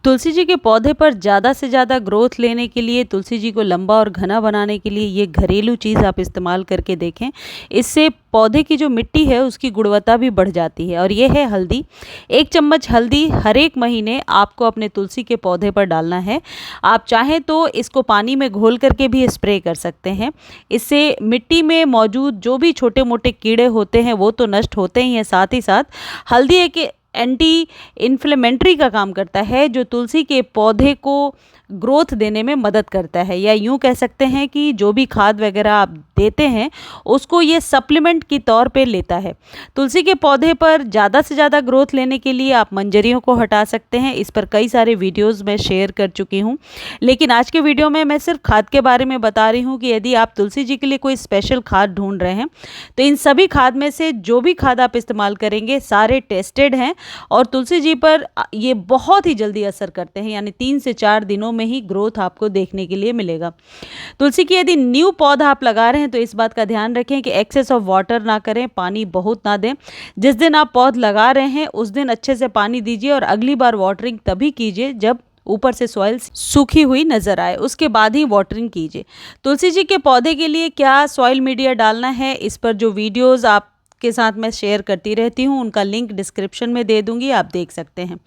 तुलसी जी के पौधे पर ज़्यादा से ज़्यादा ग्रोथ लेने के लिए, तुलसी जी को लंबा और घना बनाने के लिए ये घरेलू चीज़ आप इस्तेमाल करके देखें। इससे पौधे की जो मिट्टी है उसकी गुणवत्ता भी बढ़ जाती है। और ये है हल्दी। 1 चम्मच हल्दी हर एक महीने आपको अपने तुलसी के पौधे पर डालना है। आप चाहें तो इसको पानी में घोल करके भी स्प्रे कर सकते हैं। इससे मिट्टी में मौजूद जो भी छोटे मोटे कीड़े होते हैं वो तो नष्ट होते ही हैं, साथ ही साथ हल्दी एक एंटी इन्फ्लेमेटरी का काम करता है, जो तुलसी के पौधे को ग्रोथ देने में मदद करता है। या यूँ कह सकते हैं कि जो भी खाद वगैरह आप देते हैं उसको ये सप्लीमेंट की तौर पे लेता है। तुलसी के पौधे पर ज़्यादा से ज़्यादा ग्रोथ लेने के लिए आप मंजरियों को हटा सकते हैं। इस पर कई सारे वीडियोस मैं शेयर कर चुकी हूँ, लेकिन आज के वीडियो में मैं सिर्फ खाद के बारे में बता रही हूँ कि यदि आप तुलसी जी के लिए कोई स्पेशल खाद ढूंढ रहे हैं तो इन सभी खाद में से जो भी खाद आप इस्तेमाल करेंगे सारे टेस्टेड हैं और तुलसी जी पर ये बहुत ही जल्दी असर करते हैं, यानी 3 से 4 दिनों में ही ग्रोथ आपको देखने के लिए मिलेगा। तुलसी की यदि न्यू पौधा आप लगा रहे हैं तो इस बात का ध्यान रखें कि एक्सेस ऑफ वाटर ना करें, पानी बहुत ना दें। जिस दिन आप पौध लगा रहे हैं उस दिन अच्छे से पानी दीजिए और अगली बार वाटरिंग तभी कीजिए जब ऊपर से सॉइल सूखी हुई नजर आए, उसके बाद ही वाटरिंग कीजिए। तुलसी जी के पौधे के लिए क्या सॉइल मीडिया डालना है, इस पर जो वीडियोस आप के साथ मैं शेयर करती रहती हूँ, उनका लिंक डिस्क्रिप्शन में दे दूंगी, आप देख सकते हैं।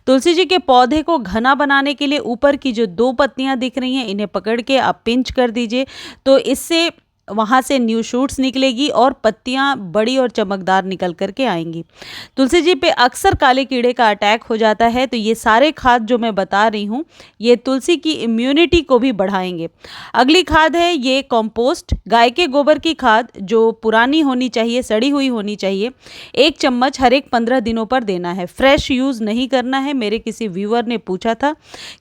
तुलसी जी के पौधे को घना बनाने के लिए ऊपर की जो 2 पत्तियां दिख रही हैं इन्हें पकड़ के आप पिंच कर दीजिए, तो इससे वहाँ से न्यू शूट्स निकलेगी और पत्तियाँ बड़ी और चमकदार निकल करके आएंगी। तुलसी जी पे अक्सर काले कीड़े का अटैक हो जाता है, तो ये सारे खाद जो मैं बता रही हूँ ये तुलसी की इम्यूनिटी को भी बढ़ाएंगे। अगली खाद है ये कंपोस्ट, गाय के गोबर की खाद जो पुरानी होनी चाहिए, सड़ी हुई होनी चाहिए। 1 चम्मच हर एक 15 दिनों पर देना है। फ्रेश यूज़ नहीं करना है। मेरे किसी व्यूअर ने पूछा था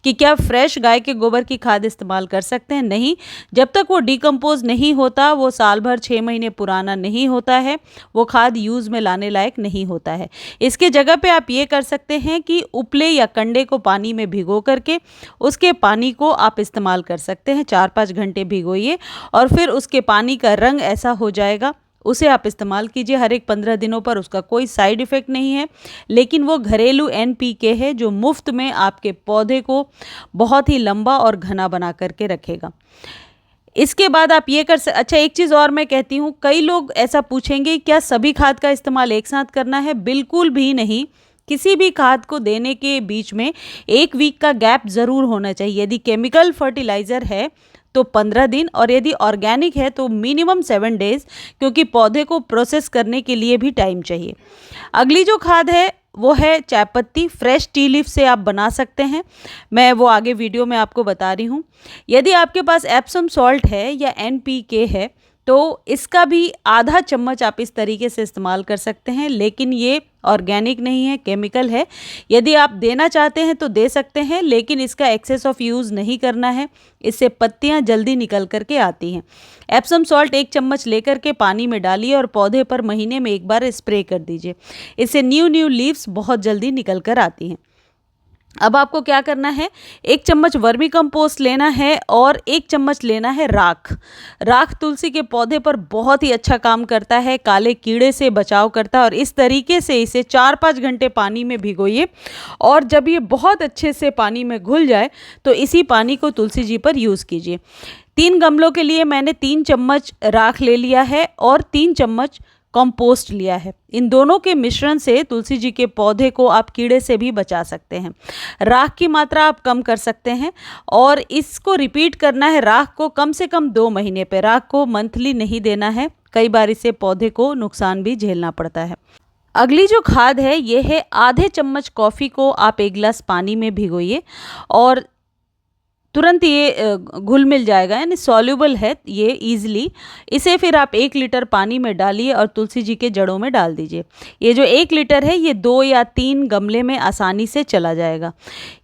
कि क्या फ्रेश गाय के गोबर की खाद इस्तेमाल कर सकते हैं। नहीं, जब तक वो डिकम्पोज नहीं होता, वो साल भर 6 महीने पुराना नहीं होता है, वो खाद यूज में लाने लायक नहीं होता है। इसके जगह पे आप ये कर सकते हैं कि उपले या कंडे को पानी में भिगो करके उसके पानी को आप इस्तेमाल कर सकते हैं। 4-5 घंटे भिगोइए और फिर उसके पानी का रंग ऐसा हो जाएगा, उसे आप इस्तेमाल कीजिए हर एक 15 दिनों पर। उसका कोई साइड इफ़ेक्ट नहीं है, लेकिन वो घरेलू NPK है जो मुफ्त में आपके पौधे को बहुत ही लंबा और घना बना करके रखेगा। इसके बाद आप ये अच्छा, एक चीज़ और मैं कहती हूँ, कई लोग ऐसा पूछेंगे क्या सभी खाद का इस्तेमाल एक साथ करना है? बिल्कुल भी नहीं। किसी भी खाद को देने के बीच में 1 वीक का गैप ज़रूर होना चाहिए। यदि केमिकल फर्टिलाइज़र है तो 15 दिन और यदि ऑर्गेनिक है तो मिनिमम 7 डेज, क्योंकि पौधे को प्रोसेस करने के लिए भी टाइम चाहिए। अगली जो खाद है वो है चाय पत्ती। फ्रेश टी लीफ से आप बना सकते हैं, मैं वो आगे वीडियो में आपको बता रही हूँ। यदि आपके पास एप्सम सॉल्ट है या NPK है तो इसका भी आधा चम्मच आप इस तरीके से इस्तेमाल कर सकते हैं, लेकिन ये ऑर्गेनिक नहीं है, केमिकल है। यदि आप देना चाहते हैं तो दे सकते हैं, लेकिन इसका एक्सेस ऑफ यूज़ नहीं करना है, इससे पत्तियां जल्दी निकल करके आती हैं। एप्सम सॉल्ट 1 चम्मच लेकर के पानी में डालिए और पौधे पर महीने में 1 बार स्प्रे कर दीजिए। इससे न्यू लीव्स बहुत जल्दी निकल कर आती हैं। अब आपको क्या करना है, 1 चम्मच वर्मी कंपोस्ट लेना है और 1 चम्मच लेना है राख। राख तुलसी के पौधे पर बहुत ही अच्छा काम करता है, काले कीड़े से बचाव करता है। और इस तरीके से इसे 4-5 घंटे पानी में भिगोइए और जब ये बहुत अच्छे से पानी में घुल जाए तो इसी पानी को तुलसी जी पर यूज़ कीजिए। 3 गमलों के लिए मैंने 3 चम्मच राख ले लिया है और 3 चम्मच कंपोस्ट लिया है। इन दोनों के मिश्रण से तुलसी जी के पौधे को आप कीड़े से भी बचा सकते हैं। राख की मात्रा आप कम कर सकते हैं और इसको रिपीट करना है। राख को कम से कम 2 महीने पे, राख को मंथली नहीं देना है, कई बार इससे पौधे को नुकसान भी झेलना पड़ता है। अगली जो खाद है ये है आधे चम्मच कॉफ़ी को आप 1 गिलास पानी में भिगोइए और तुरंत ये घुल मिल जाएगा, यानी सॉल्युबल है ये ईजिली। इसे फिर आप 1 लीटर पानी में डालिए और तुलसी जी के जड़ों में डाल दीजिए। ये जो 1 लीटर है ये 2 या 3 गमले में आसानी से चला जाएगा।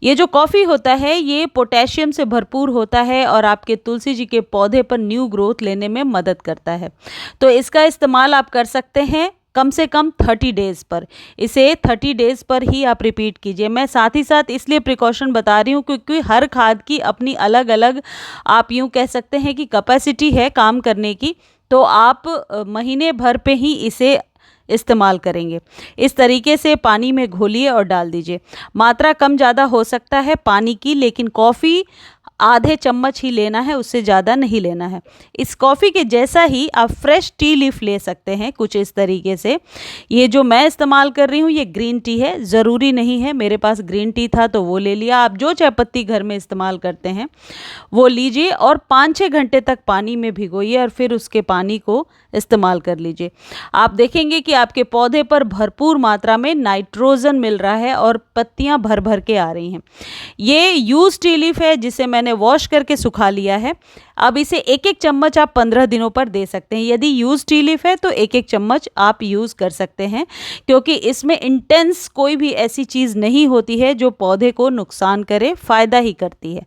ये जो कॉफ़ी होता है ये पोटेशियम से भरपूर होता है और आपके तुलसी जी के पौधे पर न्यू ग्रोथ लेने में मदद करता है, तो इसका इस्तेमाल आप कर सकते हैं कम से कम 30 डेज़ पर। इसे 30 डेज़ पर ही आप रिपीट कीजिए। मैं साथ ही साथ इसलिए प्रिकॉशन बता रही हूँ क्योंकि हर खाद की अपनी अलग अलग, आप यूँ कह सकते हैं कि कैपेसिटी है काम करने की, तो आप महीने भर पे ही इसे इस्तेमाल करेंगे। इस तरीके से पानी में घोलिए और डाल दीजिए। मात्रा कम ज़्यादा हो सकता है पानी की, लेकिन कॉफ़ी आधे चम्मच ही लेना है, उससे ज़्यादा नहीं लेना है। इस कॉफ़ी के जैसा ही आप फ्रेश टी लीफ ले सकते हैं, कुछ इस तरीके से। ये जो मैं इस्तेमाल कर रही हूँ ये ग्रीन टी है, ज़रूरी नहीं है, मेरे पास ग्रीन टी था तो वो ले लिया। आप जो चाय पत्ती घर में इस्तेमाल करते हैं वो लीजिए और 5-6 घंटे तक पानी में भिगोइए और फिर उसके पानी को इस्तेमाल कर लीजिए। आप देखेंगे कि आपके पौधे पर भरपूर मात्रा में नाइट्रोजन मिल रहा है और पत्तियां भर भर के आ रही हैं। ये यूज टी लीफ है जिसे मैंने वॉश करके सुखा लिया है। अब इसे एक एक चम्मच आप 15 दिनों पर दे सकते हैं। यदि यूज टी लीफ है तो एक एक चम्मच आप यूज़ कर सकते हैं, क्योंकि इसमें इंटेंस कोई भी ऐसी चीज़ नहीं होती है जो पौधे को नुकसान करे, फ़ायदा ही करती है।